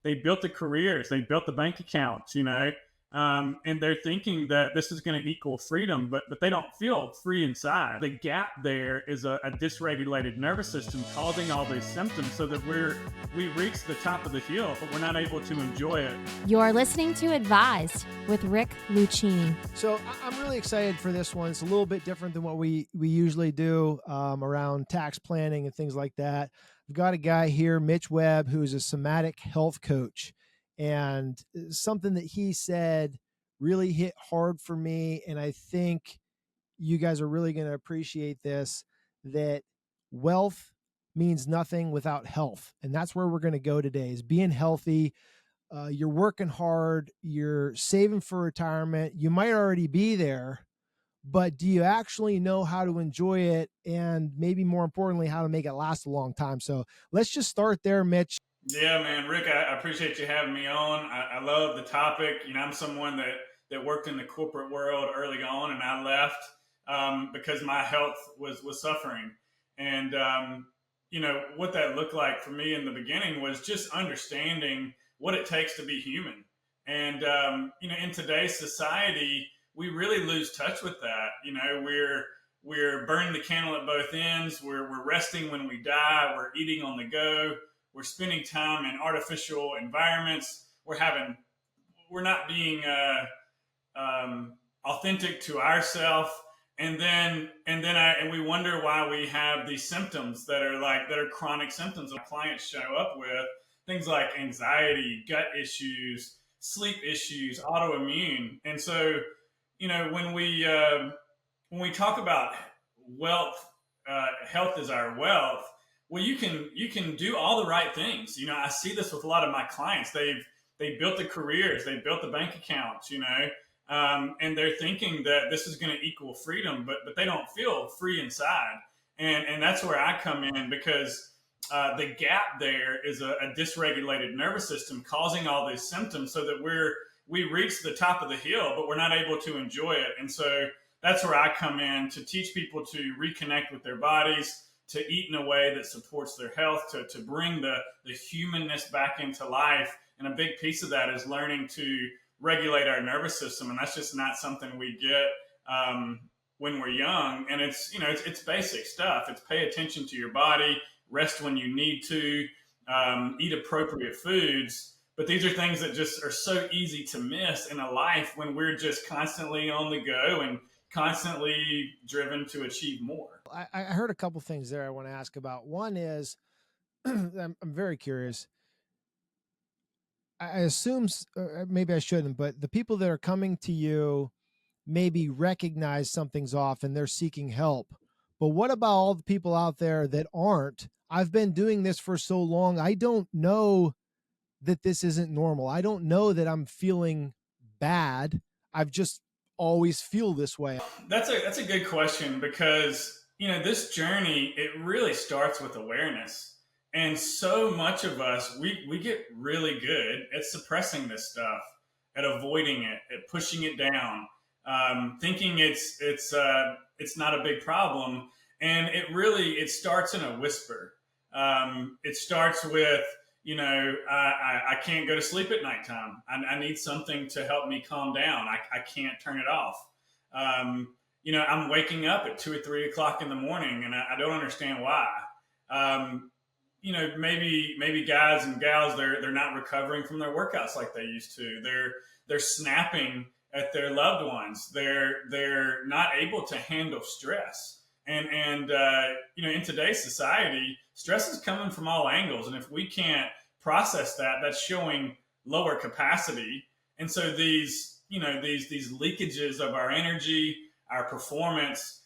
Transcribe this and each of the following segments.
They built the careers, they built the bank accounts, and they're thinking that this is going to equal freedom, but they don't feel free inside. The gap there is a dysregulated nervous system causing all these symptoms, so that we reach the top of the hill, but we're not able to enjoy it. You're listening to Advised with Rick Lucchini. So I'm really excited for this one. It's a little bit different than what we usually do around tax planning and things like that. We've got a guy here, Mitch Webb, who's a somatic health coach. And something that he said really hit hard for me. And I think you guys are really going to appreciate this, that wealth means nothing without health. And that's where we're going to go today, is being healthy. You're working hard, you're saving for retirement. You might already be there, but do you actually know how to enjoy it? And maybe more importantly, how to make it last a long time. So let's just start there, Mitch. Yeah, man, Rick, I appreciate you having me on. I love the topic. I'm someone that worked in the corporate world early on, and I left because my health was suffering. And, what that looked like for me in the beginning was just understanding what it takes to be human. And, in today's society, we really lose touch with that. We're burning the candle at both ends. We're resting when we die. We're eating on the go. We're spending time in artificial environments. We're not being authentic to ourselves, and we wonder why we have these symptoms that are chronic symptoms. Our clients show up with things like anxiety, gut issues, sleep issues, autoimmune, and so when we talk about wealth, health is our wealth. Well, you can do all the right things. I see this with a lot of my clients. They built the careers, they built the bank accounts, and they're thinking that this is going to equal freedom, but they don't feel free inside. And that's where I come in, because the gap there is a dysregulated nervous system causing all these symptoms, so that we reach the top of the hill, but we're not able to enjoy it. And so that's where I come in to teach people to reconnect with their bodies, to eat in a way that supports their health, to bring the humanness back into life. And a big piece of that is learning to regulate our nervous system. And that's just not something we get when we're young. And it's basic stuff. It's pay attention to your body, rest when you need to, eat appropriate foods. But these are things that just are so easy to miss in a life when we're just constantly on the go and constantly driven to achieve more. I heard a couple things there I want to ask about. One is, I'm very curious. I assume, maybe I shouldn't, but the people that are coming to you maybe recognize something's off and they're seeking help. But what about all the people out there that aren't? I've been doing this for so long, I don't know that this isn't normal. I don't know that I'm feeling bad. I've just always feel this way. That's a good question, because this journey, it really starts with awareness. And so much of us, we get really good at suppressing this stuff, at avoiding it, at pushing it down, thinking it's not a big problem. And it starts in a whisper. It starts with, I can't go to sleep at nighttime. I need something to help me calm down. I can't turn it off. I'm waking up at 2 or 3 o'clock in the morning, and I don't understand why. Maybe guys and gals, they're not recovering from their workouts like they used to. They're snapping at their loved ones. They're not able to handle stress. And in today's society, stress is coming from all angles, and if we can't process that, that's showing lower capacity. And so these leakages of our energy, our performance,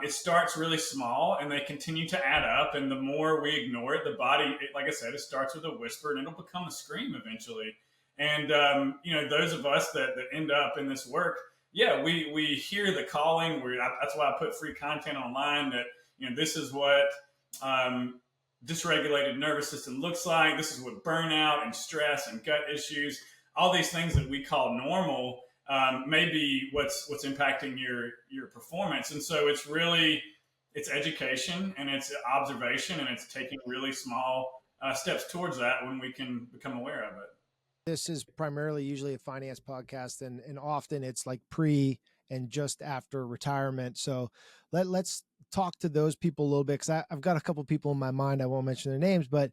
it starts really small and they continue to add up. And the more we ignore it, the body, like I said, it starts with a whisper and it'll become a scream eventually. And, those of us that end up in this work, we hear the calling. That's why I put free content online that, this is what dysregulated nervous system looks like. This is what burnout and stress and gut issues, all these things that we call normal, may be what's impacting your performance. And so it's education and it's observation and it's taking really small steps towards that when we can become aware of it. This is primarily usually a finance podcast, and often it's like pre and just after retirement. So let's talk to those people a little bit, because I've got a couple people in my mind. I won't mention their names, but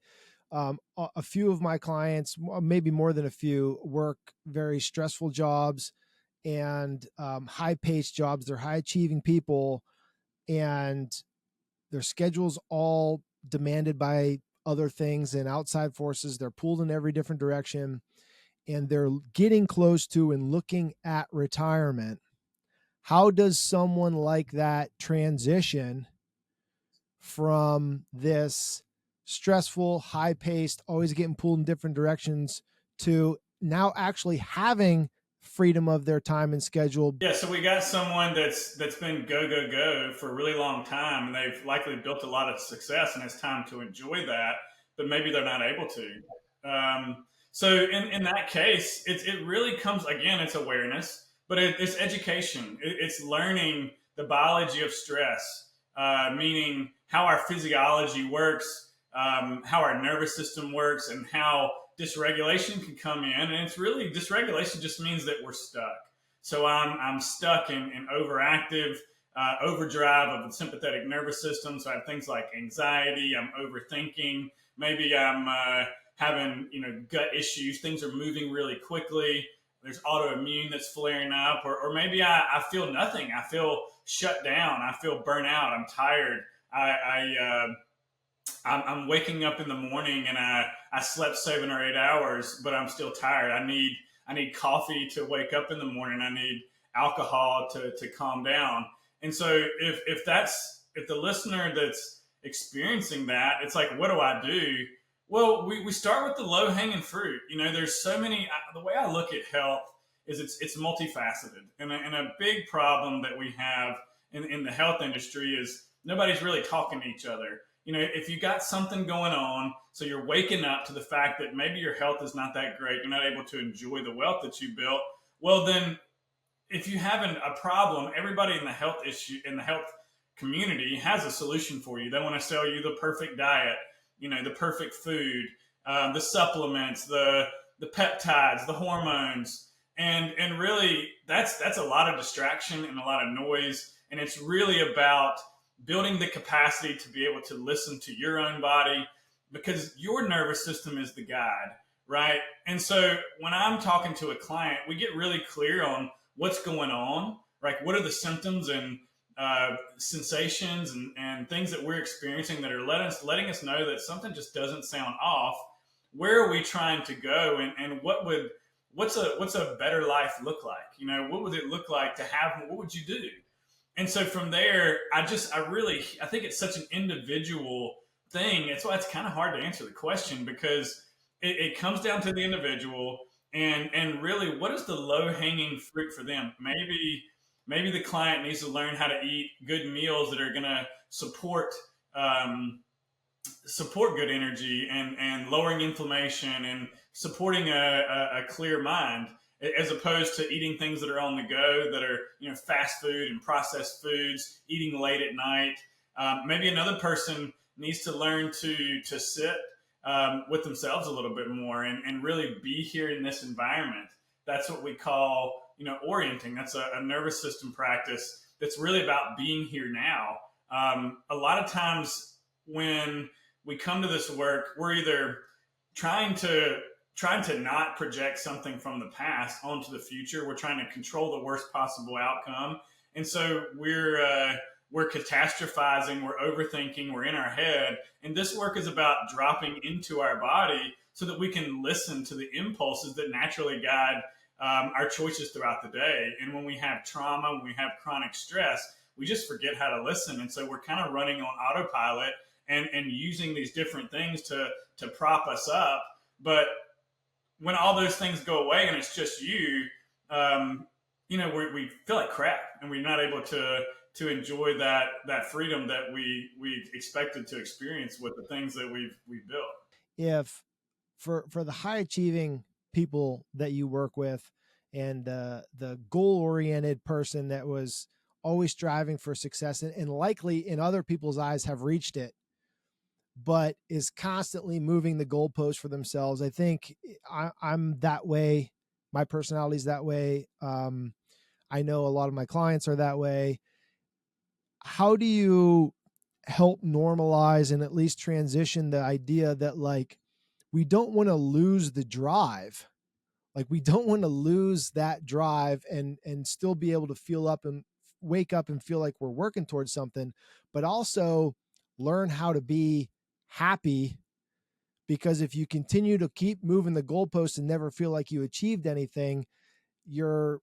a few of my clients, maybe more than a few, work very stressful jobs and high paced jobs. They're high achieving people, and their schedules all demanded by other things and outside forces. They're pulled in every different direction, and they're getting close to and looking at retirement. How does someone like that transition from this stressful, high paced, always getting pulled in different directions to now actually having freedom of their time and schedule? Yeah, so we got someone that's been go go go for a really long time, and they've likely built a lot of success, and it's time to enjoy that, but maybe they're not able to. So in that case, it really comes again. It's awareness, but it's education. It's learning the biology of stress, meaning how our physiology works, how our nervous system works, and how dysregulation can come in. And it's really dysregulation just means that we're stuck. So I'm stuck in overactive overdrive of the sympathetic nervous system. So I have things like anxiety. I'm overthinking. Maybe I'm having gut issues. Things are moving really quickly. There's autoimmune that's flaring up, or maybe I feel nothing. I feel shut down. I feel burnt out. I'm tired. I'm waking up in the morning and I slept 7 or 8 hours, but I'm still tired. I need coffee to wake up in the morning. I need alcohol to calm down. And so if the listener that's experiencing that, it's like, what do I do? Well, we start with the low hanging fruit. There's so many. The way I look at health is it's multifaceted, and a big problem that we have in the health industry is nobody's really talking to each other. If you got something going on, so you're waking up to the fact that maybe your health is not that great, you're not able to enjoy the wealth that you built. Well, then if you have a problem, everybody in the health community has a solution for you. They want to sell you the perfect diet, the perfect food, the supplements, the peptides, the hormones, and really that's a lot of distraction and a lot of noise. And it's really about building the capacity to be able to listen to your own body, because your nervous system is the guide, right? And so when I'm talking to a client, we get really clear on what's going on, right? What are the symptoms and sensations and things that we're experiencing that are letting us know that something just doesn't sound off. Where are we trying to go, and what's a better life look like? What would it look like to have? What would you do? And so from there, I think it's such an individual thing. It's why it's kind of hard to answer the question, because it comes down to the individual and really what is the low hanging fruit for them. Maybe the client needs to learn how to eat good meals that are going to support good energy and lowering inflammation and supporting a clear mind, as opposed to eating things that are on the go, that are fast food and processed foods, eating late at night. Maybe another person needs to learn to sit with themselves a little bit more and really be here in this environment. That's what we call orienting. That's a nervous system practice that's really about being here now. A lot of times when we come to this work, we're either trying to not project something from the past onto the future. We're trying to control the worst possible outcome, and so we're catastrophizing, we're overthinking, we're in our head. And this work is about dropping into our body so that we can listen to the impulses that naturally guide our choices throughout the day. And when we have trauma, when we have chronic stress, we just forget how to listen, and so we're kind of running on autopilot and using these different things to prop us up. But when all those things go away and it's just you, we feel like crap, and we're not able to enjoy that freedom that we expected to experience with the things that we've built. If for the high achieving people that you work with, and the goal oriented person that was always striving for success and likely in other people's eyes have reached it, but is constantly moving the goalpost for themselves. I think I'm that way. My personality's that way. I know a lot of my clients are that way. How do you help normalize and at least transition the idea that like we don't want to lose the drive? Like we don't want to lose that drive and still be able to feel up and wake up and feel like we're working towards something, but also learn how to be happy. Because if you continue to keep moving the goalposts and never feel like you achieved anything, you're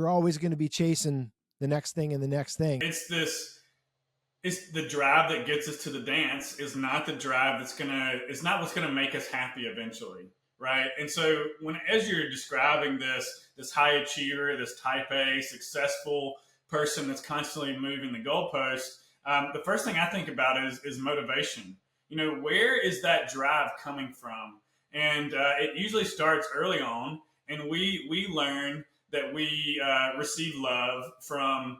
always going to be chasing the next thing and the next thing. It's the drive that gets us to the dance is not the drive it's not what's gonna make us happy eventually, right? And so as you're describing this high achiever, this type A successful person that's constantly moving the goalpost, the first thing I think about is motivation. Where is that drive coming from? And it usually starts early on, and we learn that we receive love from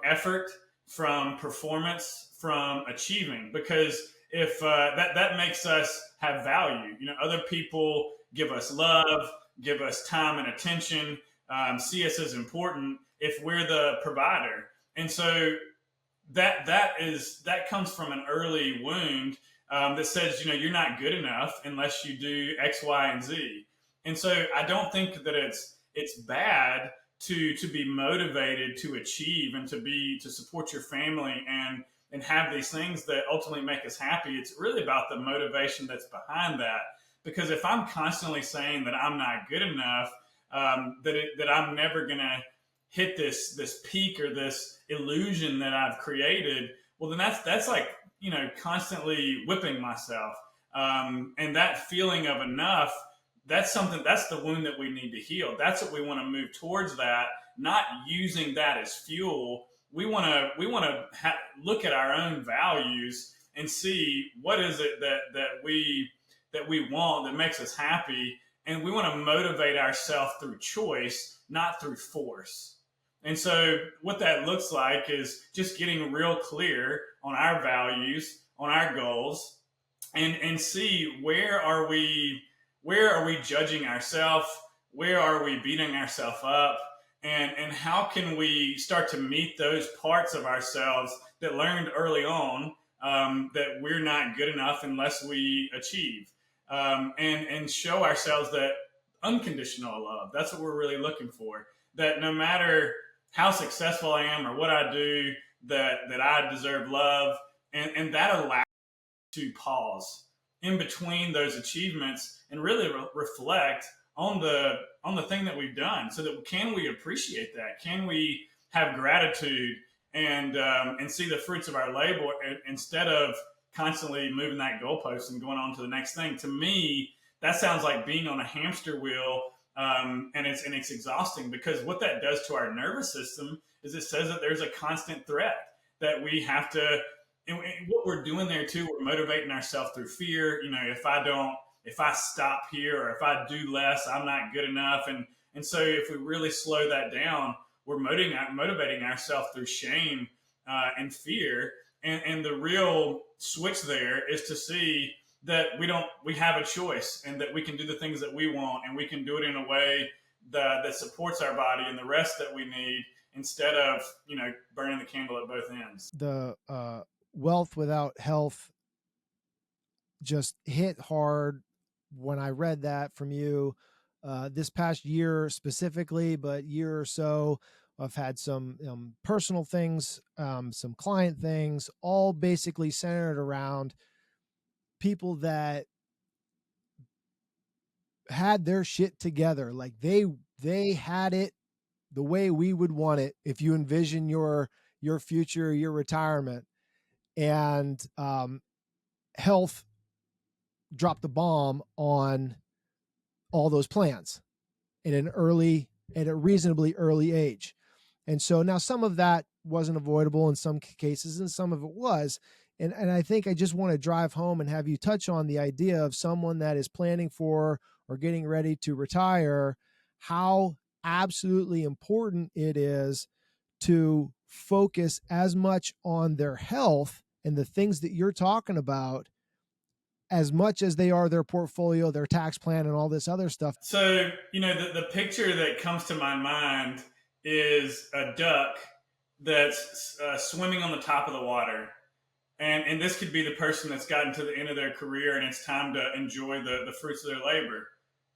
effort, from performance, from achieving. Because if that makes us have value. Other people give us love, give us time and attention, see us as important if we're the provider. And so that comes from an early wound that says you're not good enough unless you do X, Y, and Z. And so I don't think that it's bad to be motivated to achieve and to support your family and have these things that ultimately make us happy. It's really about the motivation that's behind that. Because if I'm constantly saying that I'm not good enough, that I'm never gonna hit this peak or this illusion that I've created, well then that's like constantly whipping myself, and that feeling of enough, that's the wound that we need to heal. That's what we want to move towards, that not using that as fuel. We want to look at our own values and see what is it that we want that makes us happy, and we want to motivate ourselves through choice, not through force. And so what that looks like is just getting real clear on our values, on our goals, and see where are we judging ourselves, where are we beating ourselves up, and how can we start to meet those parts of ourselves that learned early on that we're not good enough unless we achieve, and show ourselves that unconditional love. That's what we're really looking for. That no matter how successful I am or what I do, that I deserve love, and that allows to pause in between those achievements and really reflect on the thing that we've done. So that can we appreciate that? Can we have gratitude and see the fruits of our labor instead of constantly moving that goalpost and going on to the next thing? To me, that sounds like being on a hamster wheel, and it's exhausting, because what that does to our nervous system is it says that there's a constant threat that we have to. And what we're doing there too, we're motivating ourselves through fear. If I stop here or if I do less, I'm not good enough. And so if we really slow that down, we're motivating ourselves through shame and fear. And the real switch there is to see that we have a choice, and that we can do the things that we want, and we can do it in a way that supports our body and the rest that we need, instead of burning the candle at both ends. The wealth without health just hit hard when I read that from you this past year specifically, but year or so. I've had some personal things, some client things, all basically centered around people that had their shit together. Like they had it the way we would want it if you envision your future, your retirement, and health dropped the bomb on all those plans at a reasonably early age. And so now some of that wasn't avoidable in some cases, and some of it was. And I think I just want to drive home and have you touch on the idea of someone that is planning for or getting ready to retire, how absolutely important it is to focus as much on their health and the things that you're talking about as much as they are their portfolio, their tax plan, and all this other stuff. So, the picture that comes to my mind is a duck that's swimming on the top of the water. And this could be the person that's gotten to the end of their career and it's time to enjoy the fruits of their labor.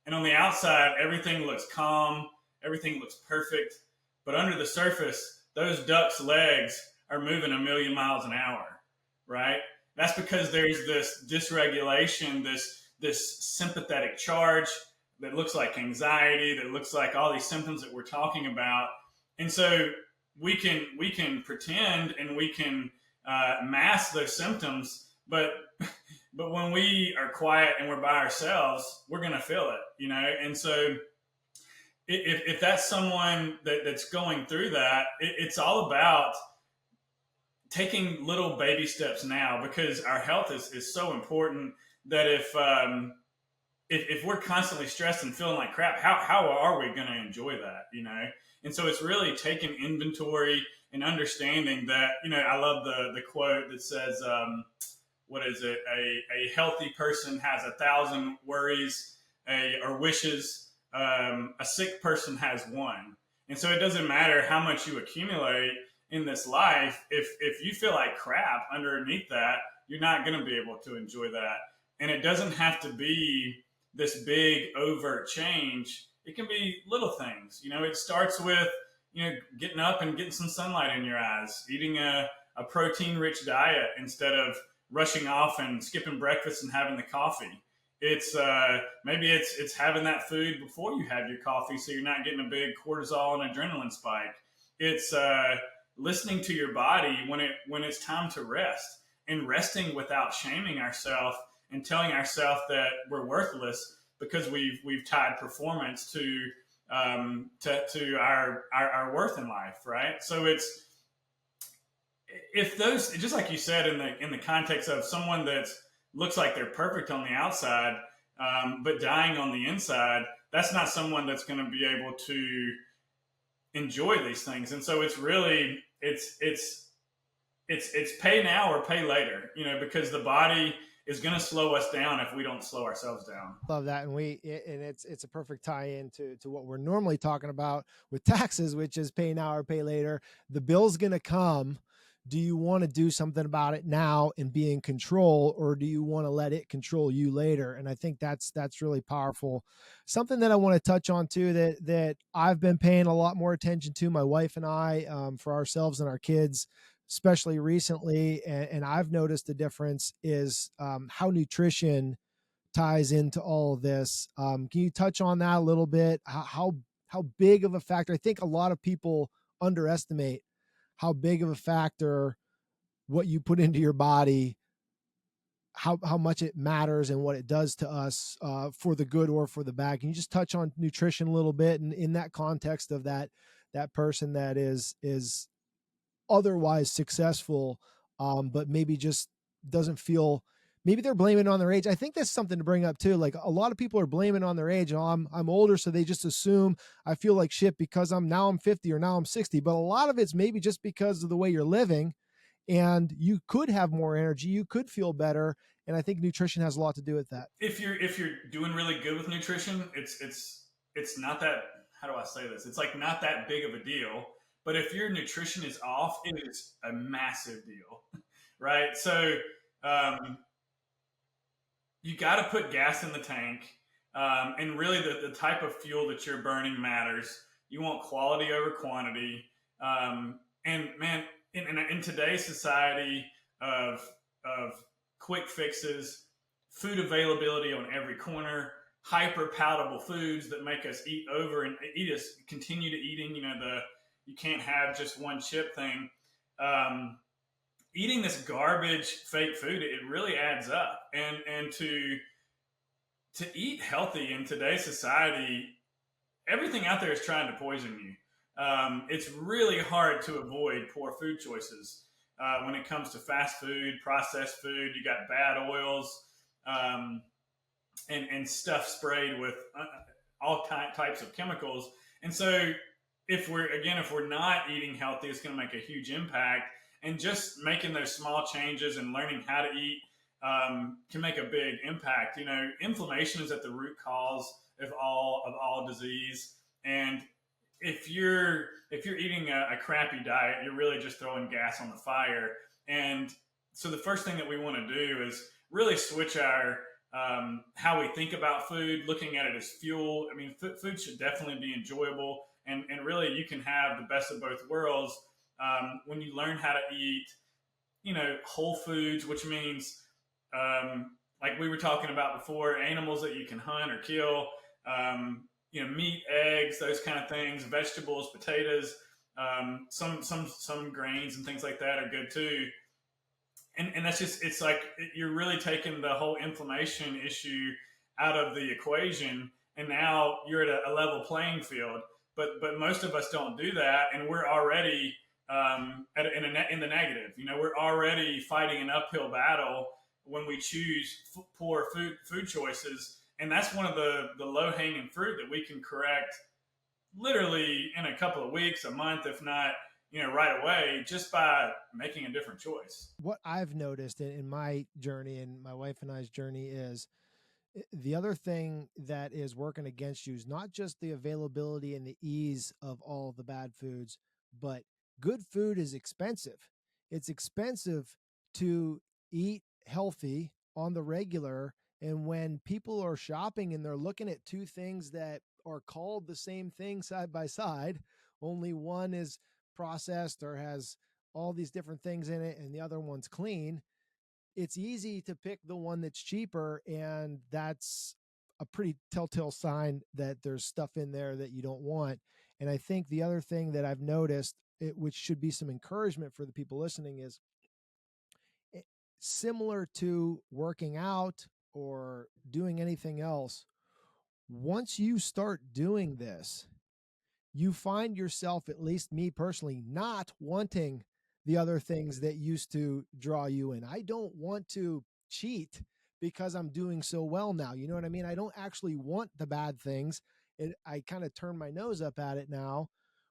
And on the outside, everything looks calm, everything looks perfect. But under the surface, those ducks' legs are moving 1,000,000 miles an hour, right? That's because there's this dysregulation, this sympathetic charge that looks like anxiety, that looks like all these symptoms that we're talking about. And so we can pretend and we can mask those symptoms, but when we are quiet and we're by ourselves, we're going to feel it, And so if that's someone that's going through that, it's all about taking little baby steps now, because our health is so important that if we're constantly stressed and feeling like crap, how are we going to enjoy that, And so it's really taking inventory and understanding that, I love the quote that says, what is it? A healthy person has 1,000 worries or wishes. A sick person has one. And so it doesn't matter how much you accumulate in this life. If you feel like crap underneath that, you're not going to be able to enjoy that. And it doesn't have to be this big overt change. It can be little things. It starts with, getting up and getting some sunlight in your eyes, eating a protein-rich diet instead of rushing off and skipping breakfast and having the coffee. It's maybe it's having that food before you have your coffee, so you're not getting a big cortisol and adrenaline spike. It's listening to your body when it's time to rest, and resting without shaming ourselves and telling ourselves that we're worthless because we've tied performance to our worth in life, right? So if those, just like you said, in the context of someone that looks like they're perfect on the outside, but dying on the inside, that's not someone that's going to be able to enjoy these things. And so it's really it's pay now or pay later, because the body is going to slow us down if we don't slow ourselves down. Love that. And it's a perfect tie-in to what we're normally talking about with taxes, which is pay now or pay later. The bill's going to come. Do you want to do something about it now and be in control, or do you want to let it control you later? And I think that's really powerful. Something that I want to touch on too, that I've been paying a lot more attention to, my wife and I, for ourselves and our kids, especially recently, and I've noticed a difference, is how nutrition ties into all of this. Can you touch on that a little bit? How big of a factor? I think a lot of people underestimate how big of a factor what you put into your body, how much it matters and what it does to us, for the good or for the bad. Can you just touch on nutrition a little bit, and in that context of that person that is otherwise successful, but maybe just doesn't feel, maybe they're blaming on their age. I think that's something to bring up too. Like, a lot of people are blaming on their age. I'm older, so they just assume I feel like shit because I'm 50 or now I'm 60. But a lot of it's maybe just because of the way you're living, and you could have more energy, you could feel better. And I think nutrition has a lot to do with that. If you're doing really good with nutrition, it's not that, how do I say this? It's like not that big of a deal. But if your nutrition is off, it is a massive deal, right? So you got to put gas in the tank, and really the type of fuel that you're burning matters. You want quality over quantity, and man, in today's society of quick fixes, food availability on every corner, hyper palatable foods that make us eat over and continue to eating. You can't have just one chip thing. Eating this garbage fake food, it really adds up. And to eat healthy in today's society, everything out there is trying to poison you. It's really hard to avoid poor food choices. When it comes to fast food, processed food, you got bad oils, and stuff sprayed with all types of chemicals. And so if we're not eating healthy, it's going to make a huge impact. And just making those small changes and learning how to eat can make a big impact. Inflammation is at the root cause of all disease, and if you're eating a crappy diet, you're really just throwing gas on the fire. And so the first thing that we want to do is really switch our how we think about food, looking at it as fuel. I mean, food should definitely be enjoyable, and really you can have the best of both worlds when you learn how to eat, whole foods, which means like we were talking about before, animals that you can hunt or kill. Meat, eggs, those kind of things, vegetables, potatoes, some grains and things like that are good too. And that's just, it's like you're really taking the whole inflammation issue out of the equation, and now you're at a level playing field. But most of us don't do that, and we're already in the negative. We're already fighting an uphill battle when we choose poor food choices, and that's one of the low hanging fruit that we can correct literally in a couple of weeks, a month, if not right away, just by making a different choice. What I've noticed in my journey and my wife and I's journey is the other thing that is working against you is not just the availability and the ease of all the bad foods, but good food is expensive. It's expensive to eat healthy on the regular. And when people are shopping and they're looking at two things that are called the same thing side by side, only one is processed or has all these different things in it and the other one's clean, it's easy to pick the one that's cheaper, and that's a pretty telltale sign that there's stuff in there that you don't want. And I think the other thing that I've noticed, which should be some encouragement for the people listening, is similar to working out or doing anything else. Once you start doing this, you find yourself, at least me personally, not wanting the other things that used to draw you in. I don't want to cheat because I'm doing so well now. You know what I mean? I don't actually want the bad things. I kind of turn my nose up at it now,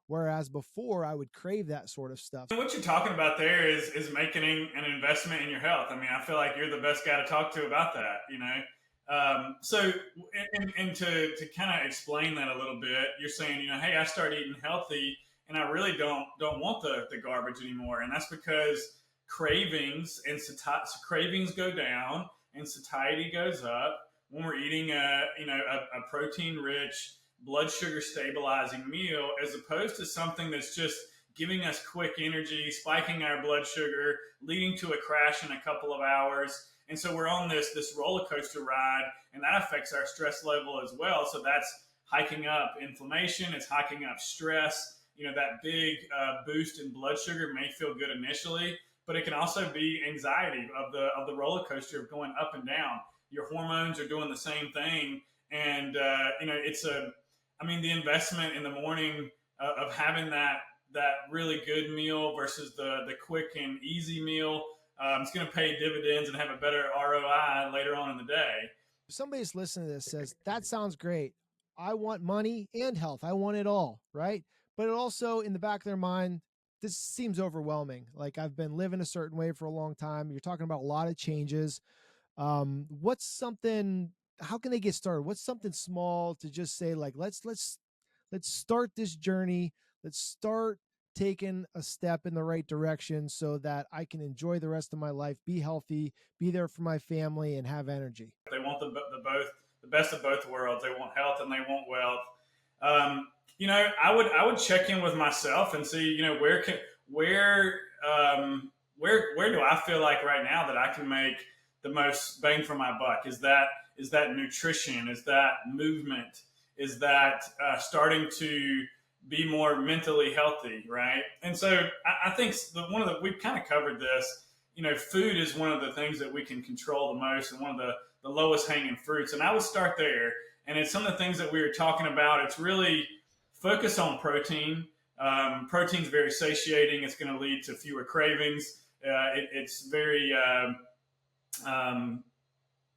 whereas before I would crave that sort of stuff. What you're talking about there is making an investment in your health. I mean, I feel like you're the best guy to talk to about that, So to kind of explain that a little bit, you're saying, hey, I started eating healthy and I really don't want the garbage anymore. And that's because cravings cravings go down and satiety goes up when we're eating a protein rich, blood sugar stabilizing meal, as opposed to something that's just giving us quick energy, spiking our blood sugar, leading to a crash in a couple of hours. And so we're on this roller coaster ride, and that affects our stress level as well. So that's hiking up inflammation, it's hiking up stress. That big boost in blood sugar may feel good initially, but it can also be anxiety of the roller coaster of going up and down. Your hormones are doing the same thing, and the investment in the morning of having that really good meal versus the quick and easy meal. It's going to pay dividends and have a better ROI later on in the day. If somebody's listening to this says, that sounds great. I want money and health. I want it all, right? But it also, in the back of their mind, this seems overwhelming. Like, I've been living a certain way for a long time. You're talking about a lot of changes. What's something, how can they get started? What's something small to just say, like, let's start this journey. Let's start taken a step in the right direction so that I can enjoy the rest of my life, be healthy, be there for my family, and have energy. They want the best of both worlds. They want health and they want wealth. I would check in with myself and see, where do I feel like right now that I can make the most bang for my buck? Is that nutrition? Is that movement? Is that starting to be more mentally healthy, right? And so I think we've kind of covered this. Food is one of the things that we can control the most, and one of the lowest hanging fruits. And I would start there. And it's some of the things that we were talking about. It's really focus on protein. Protein's very satiating. It's going to lead to fewer cravings.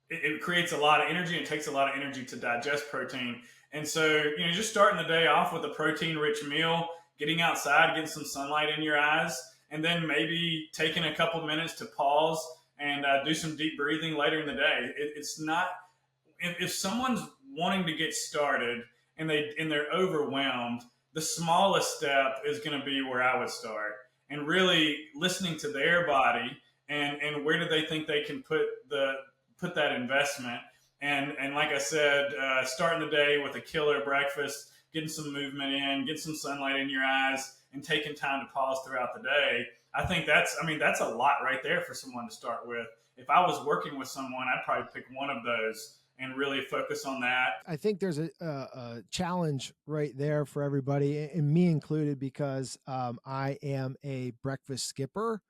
It creates a lot of energy. It takes a lot of energy to digest protein. And so, just starting the day off with a protein-rich meal, getting outside, getting some sunlight in your eyes, and then maybe taking a couple minutes to pause and do some deep breathing later in the day. It's not, if someone's wanting to get started and they're overwhelmed, the smallest step is going to be where I would start, and really listening to their body and where do they think they can put that investment. And like I said, starting the day with a killer breakfast, getting some movement in, getting some sunlight in your eyes, and taking time to pause throughout the day. I think that's a lot right there for someone to start with. If I was working with someone, I'd probably pick one of those and really focus on that. I think there's a challenge right there for everybody, and me included, because I am a breakfast skipper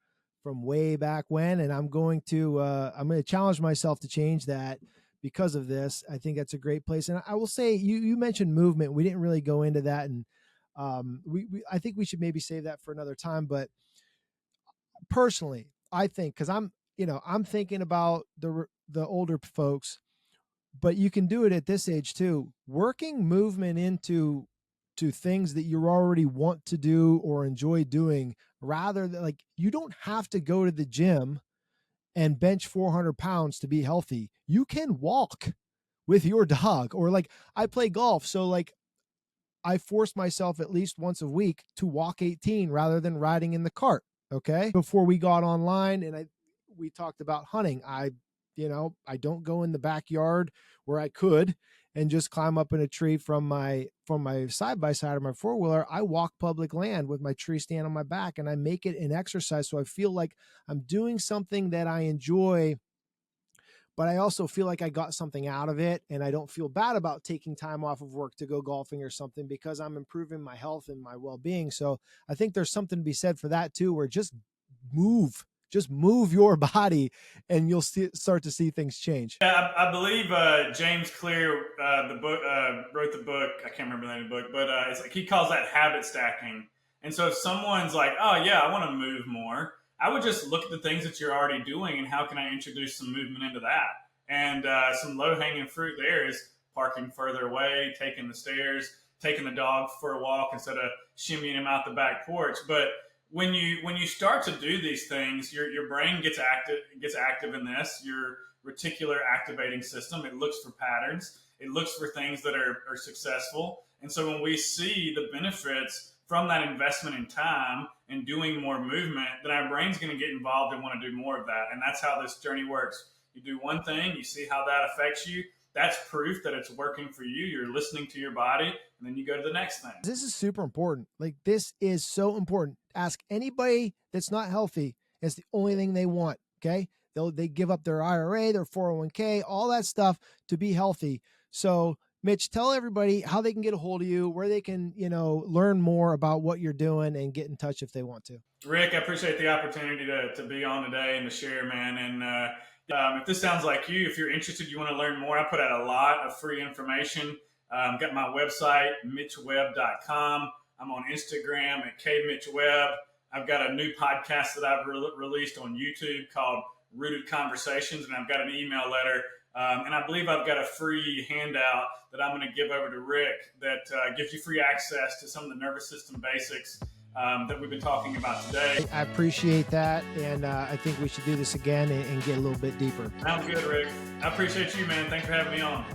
from way back when, and I'm going to challenge myself to change that because of this. I think that's a great place. And I will say, you mentioned movement. We didn't really go into that, and I think we should maybe save that for another time. But personally, I think, because I'm thinking about the older folks, but you can do it at this age too. Working movement into things that you already want to do or enjoy doing, rather than, like, you don't have to go to the gym and bench 400 pounds to be healthy. You can walk with your dog, or like, I play golf. So like, I force myself at least once a week to walk 18 rather than riding in the cart. Okay. Before we got online and we talked about hunting, I don't go in the backyard where I could and just climb up in a tree from my side-by-side or my four-wheeler. I walk public land with my tree stand on my back, and I make it an exercise. So I feel like I'm doing something that I enjoy, but I also feel like I got something out of it, and I don't feel bad about taking time off of work to go golfing or something, because I'm improving my health and my well-being. So I think there's something to be said for that too, where just move your body and you'll start to see things change. Yeah, I believe James Clear, the book, wrote the book. I can't remember the name of the book, but it's like, he calls that habit stacking. And so if someone's like, oh yeah, I want to move more, I would just look at the things that you're already doing and how can I introduce some movement into that. And some low hanging fruit there is parking further away, taking the stairs, taking the dog for a walk instead of shimmying him out the back porch. But when you start to do these things, your brain gets active in this. Your reticular activating system, it looks for patterns. It looks for things that are successful. And so when we see the benefits from that investment in time and doing more movement, then our brain's going to get involved and want to do more of that. And that's how this journey works. You do one thing, you see how that affects you. That's proof that it's working for you. You're listening to your body, and then you go to the next thing. This is super important. Like, this is so important. Ask anybody that's not healthy. It's the only thing they want. Okay. They give up their IRA, their 401k, all that stuff to be healthy. So Mitch, tell everybody how they can get a hold of you, where they can, learn more about what you're doing and get in touch if they want to. Rick, I appreciate the opportunity to be on today and to share, man. And if this sounds like you, if you're interested, you want to learn more, I put out a lot of free information. Got my website, mitchwebb.com. I'm on Instagram at kmitchwebb. I've got a new podcast that I've released on YouTube called Rooted Conversations, and I've got an email letter. And I believe I've got a free handout that I'm going to give over to Rick that gives you free access to some of the nervous system basics that we've been talking about today. I appreciate that, and I think we should do this again and get a little bit deeper. Sounds good, Rick. I appreciate you, man. Thanks for having me on.